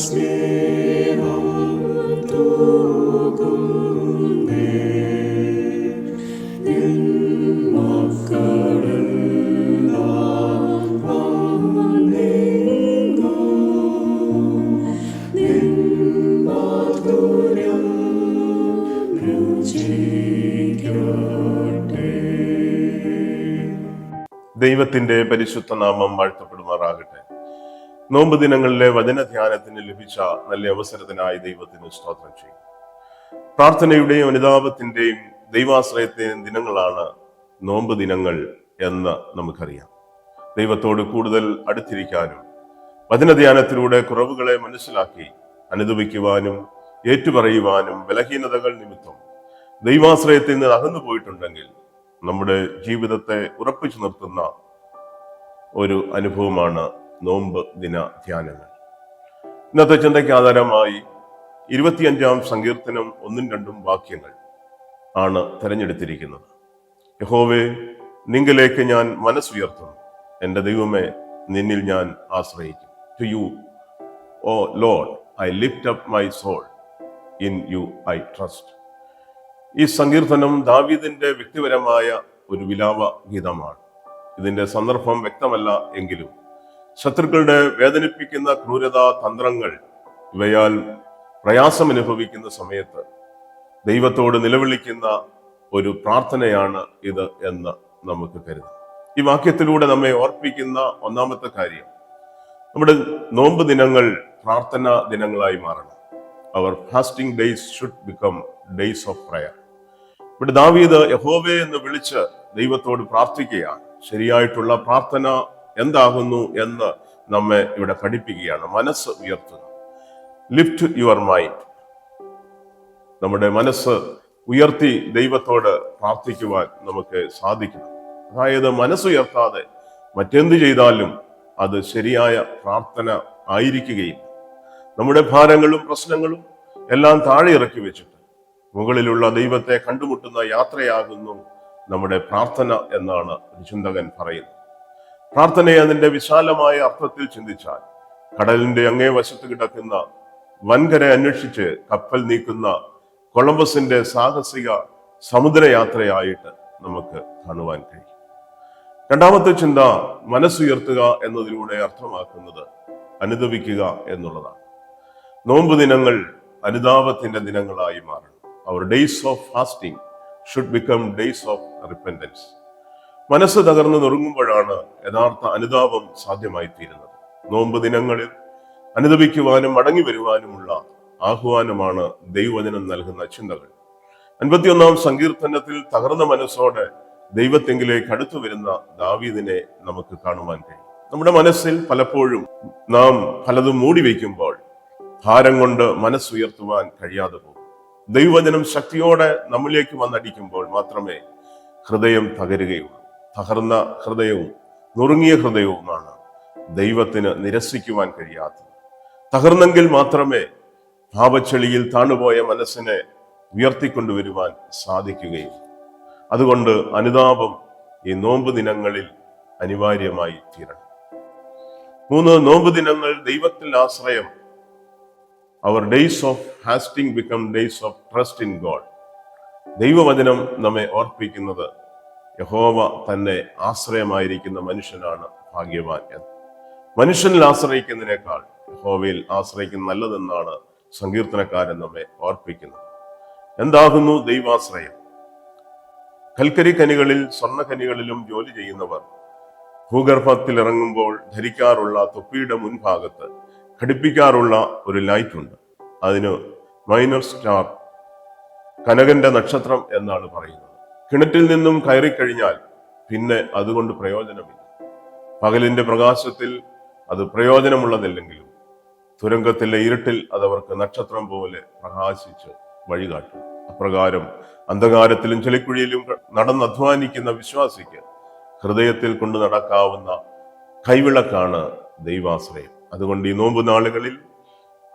സ്നേഹം തൂകും എൻ മക്കളെല്ലാം വന്നേങ്ങൂ നിൻ മാധുര്യം രുചിക്കട്ടെ. ദൈവത്തിന്റെ പരിശുദ്ധ നാമം വാഴ്ത്തപ്പെടുമാറാകട്ടെ. നോമ്പ് ദിനങ്ങളിലെ വചനധ്യാനത്തിന് ലഭിച്ച നല്ല അവസരത്തിനായി ദൈവത്തിന് സ്തോത്രം ചെയ്യും. പ്രാർത്ഥനയുടെയും അനുതാപത്തിന്റെയും ദൈവാശ്രയത്തിന്റെയും ദിനങ്ങളാണ് നോമ്പ് ദിനങ്ങൾ എന്ന് നമുക്കറിയാം. ദൈവത്തോട് കൂടുതൽ അടുത്തിരിക്കാനും വചനധ്യാനത്തിലൂടെ കുറവുകളെ മനസ്സിലാക്കി അനുദപിക്കുവാനും ഏറ്റുപറയുവാനും ബലഹീനതകൾ നിമിത്തം ദൈവാശ്രയത്തിൽ നിന്ന് അകന്നു പോയിട്ടുണ്ടെങ്കിൽ നമ്മുടെ ജീവിതത്തെ ഉറപ്പിച്ചു നിർത്തുന്ന ഒരു അനുഭവമാണ് നോമ്പ് ദിന ധ്യാനങ്ങൾ. ഇന്നത്തെ ചിന്തയ്ക്ക് ആധാരമായി 25-ാം സങ്കീർത്തനം 1-2 വാക്യങ്ങൾ ആണ് തെരഞ്ഞെടുത്തിരിക്കുന്നത്. യഹോവേ, നിങ്കലേക്ക് ഞാൻ മനസ്സുയർത്തുന്നു, എൻ്റെ ദൈവമേ, നിന്നിൽ ഞാൻ ആശ്രയിക്കും. To you, O Lord, I lift up my soul, in you I trust. ഈ സങ്കീർത്തനം ദാവീദിന്റെ വ്യക്തിപരമായ ഒരു വിലാപ ഗീതമാണ്. ഇതിന്റെ സന്ദർഭം വ്യക്തമല്ല എങ്കിലും ശത്രുക്കളുടെ വേദനിപ്പിക്കുന്ന ക്രൂരതാ തന്ത്രങ്ങൾ ഇവയാൽ പ്രയാസമനുഭവിക്കുന്ന സമയത്ത് ദൈവത്തോട് നിലവിളിക്കുന്ന ഒരു പ്രാർത്ഥനയാണ് ഇത് എന്ന് നമുക്ക് കരുതാം. ഈ വാക്യത്തിലൂടെ നമ്മെ ഓർപ്പിക്കുന്ന ഒന്നാമത്തെ കാര്യം, നമ്മുടെ നോമ്പ് ദിനങ്ങൾ പ്രാർത്ഥനാ ദിനങ്ങളായി മാറണം. അവർ fasting days should become days of prayer. ഇവിടെ ദാവീദ് യഹോവേ എന്ന് വിളിച്ച് ദൈവത്തോട് പ്രാർത്ഥിക്കുകയാണ്. ശരിയായിട്ടുള്ള പ്രാർത്ഥന എന്താകുന്നു എന്ന് നമ്മെ ഇവിടെ പഠിപ്പിക്കുകയാണ്. മനസ്സ് ഉയർത്തുക, ലിഫ്റ്റ് യുവർ മൈൻഡ്. നമ്മുടെ മനസ്സ് ഉയർത്തി ദൈവത്തോട് പ്രാർത്ഥിക്കുവാൻ നമുക്ക് സാധിക്കണം. അതായത് മനസ്സുയർത്താതെ മറ്റെന്ത് ചെയ്താലും അത് ശരിയായ പ്രാർത്ഥന ആയിരിക്കുകയില്ല. നമ്മുടെ ഭാരങ്ങളും പ്രശ്നങ്ങളും എല്ലാം താഴെ ഇറക്കി വെച്ചിട്ട് മുകളിലുള്ള ദൈവത്തെ കണ്ടുമുട്ടുന്ന യാത്രയാകുന്നു നമ്മുടെ പ്രാർത്ഥന എന്നാണ് ഒരു ചിന്തകൻ പറയുന്നത്. പ്രാർത്ഥനയെ അതിന്റെ വിശാലമായ അർത്ഥത്തിൽ ചിന്തിച്ചാൽ കടലിന്റെ അങ്ങേ വശത്ത് കിടക്കുന്ന വൻകര അന്വേഷിച്ച് കപ്പൽ നീക്കുന്ന കൊളംബസിന്റെ സാഹസിക സമുദ്രയാത്രയായിട്ട് നമുക്ക് കാണുവാൻ കഴിയും. രണ്ടാമത്തെ ചിന്ത, മനസ്സുയർത്തുക എന്നതിലൂടെ അർത്ഥമാക്കുന്നത് അനുദപിക്കുക എന്നുള്ളതാണ്. നോമ്പ് ദിനങ്ങൾ അനുതാപത്തിന്റെ ദിനങ്ങളായി മാറണം. Our days of fasting should become days of repentance. മനസ്സ് തകർന്ന് നുറുങ്ങുമ്പോഴാണ് യഥാർത്ഥ അനുതാപം സാധ്യമായി തീരുന്നത്. നോമ്പ് ദിനങ്ങളിൽ അനുദപിക്കുവാനും മടങ്ങി വരുവാനുമുള്ള ആഹ്വാനമാണ് ദൈവവചനം നൽകുന്ന ചിന്തകൾ. 51-ാം സങ്കീർത്തനത്തിൽ തകർന്ന മനസ്സോടെ ദൈവത്തെങ്കിലേക്ക് അടുത്തു വരുന്ന ദാവീദിനെ നമുക്ക് കാണുവാൻ കഴിയും. നമ്മുടെ മനസ്സിൽ പലപ്പോഴും നാം പലതും മൂടി വയ്ക്കുമ്പോൾ ഭാരം കൊണ്ട് മനസ്സുയർത്തുവാൻ കഴിയാതെ പോകും. ദൈവവചനം ശക്തിയോടെ നമ്മിലേക്ക് വന്നടിക്കുമ്പോൾ മാത്രമേ ഹൃദയം തകരുകയുള്ളൂ. തകർന്ന ഹൃദയവും നുറുങ്ങിയ ഹൃദയവുമാണ് ദൈവത്തിന് നിരസിക്കുവാൻ കഴിയാത്തത്. തകർന്നെങ്കിൽ മാത്രമേ പാപച്ചെളിയിൽ താണുപോയ മനസ്സിനെ ഉയർത്തിക്കൊണ്ടുവരുവാൻ സാധിക്കുകയുള്ളൂ. അതുകൊണ്ട് അനുതാപം ഈ നോമ്പ് ദിനങ്ങളിൽ അനിവാര്യമായി തീരണം. 3, നോമ്പ് ദിനങ്ങൾ ദൈവത്തിൽ ആശ്രയം. Our days of fasting become days of trust in God. ദൈവവചനം നമ്മെ ഓർപ്പിക്കുന്നത് യഹോവ തന്നെ ആശ്രയമായിരിക്കുന്ന മനുഷ്യനാണ് ഭാഗ്യവാൻ എന്ന്. മനുഷ്യനിൽ ആശ്രയിക്കുന്നതിനേക്കാൾ യഹോവയിൽ ആശ്രയിക്കുന്ന നല്ലതെന്നാണ് സങ്കീർത്തനക്കാരൻ നമ്മെ ഓർപ്പിക്കുന്നത്. എന്താകുന്നു ദൈവാശ്രയം? കൽക്കരി ഖനികളിൽ, സ്വർണ്ണഖനികളിലും ജോലി ചെയ്യുന്നവർ ഭൂഗർഭത്തിൽ ഇറങ്ങുമ്പോൾ ധരിക്കാറുള്ള തൊപ്പിയുടെ മുൻഭാഗത്ത് ഘടിപ്പിക്കാറുള്ള ഒരു ലൈറ്റ് ഉണ്ട്. അതിന് മൈനർ സ്റ്റാർ, കനകന്റെ നക്ഷത്രം എന്നാണ് പറയുന്നത്. കിണറ്റിൽ നിന്നും കയറിക്കഴിഞ്ഞാൽ പിന്നെ അതുകൊണ്ട് പ്രയോജനമില്ല. പകലിന്റെ പ്രകാശത്തിൽ അത് പ്രയോജനമുള്ളതല്ലെങ്കിലും തുരങ്കത്തിലെ ഇരുട്ടിൽ അതവർക്ക് നക്ഷത്രം പോലെ പ്രകാശിച്ച് വഴികാട്ടും. അപ്രകാരം അന്ധകാരത്തിലും ചെളിക്കുഴിയിലും നടന്നധ്വാനിക്കുന്ന വിശ്വാസിക്ക് ഹൃദയത്തിൽ കൊണ്ടു നടക്കാവുന്ന കൈവിളക്കാണ് ദൈവാശ്രയം. അതുകൊണ്ട് ഈ നോമ്പ് നാളുകളിൽ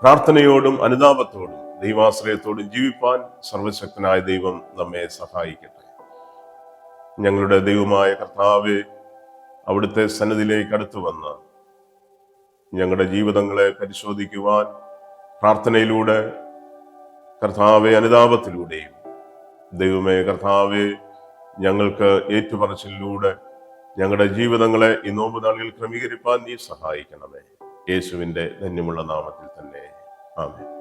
പ്രാർത്ഥനയോടും അനുതാപത്തോടും ദൈവാശ്രയത്തോടും ജീവിപ്പാൻ സർവശക്തനായ ദൈവം നമ്മെ സഹായിക്കട്ടെ. ഞങ്ങളുടെ ദൈവമായ കർത്താവേ, അവിടുത്തെ സന്നിധിയിലേക്ക് അടുത്തു വന്ന് ഞങ്ങളുടെ ജീവിതങ്ങളെ പരിശോധിക്കുവാൻ പ്രാർത്ഥനയിലൂടെ, കർത്താവെ അനുതാപത്തിലൂടെയും, ദൈവമേ കർത്താവെ ഞങ്ങൾക്ക് ഏറ്റുപറച്ചിലൂടെ ഞങ്ങളുടെ ജീവിതങ്ങളെ ഈ നോമ്പ് നാളിൽ ക്രമീകരിപ്പാൻ നീ സഹായിക്കണമേ. യേശുവിൻ്റെ ധന്യമുള്ള നാമത്തിൽ തന്നെ ആമേൻ.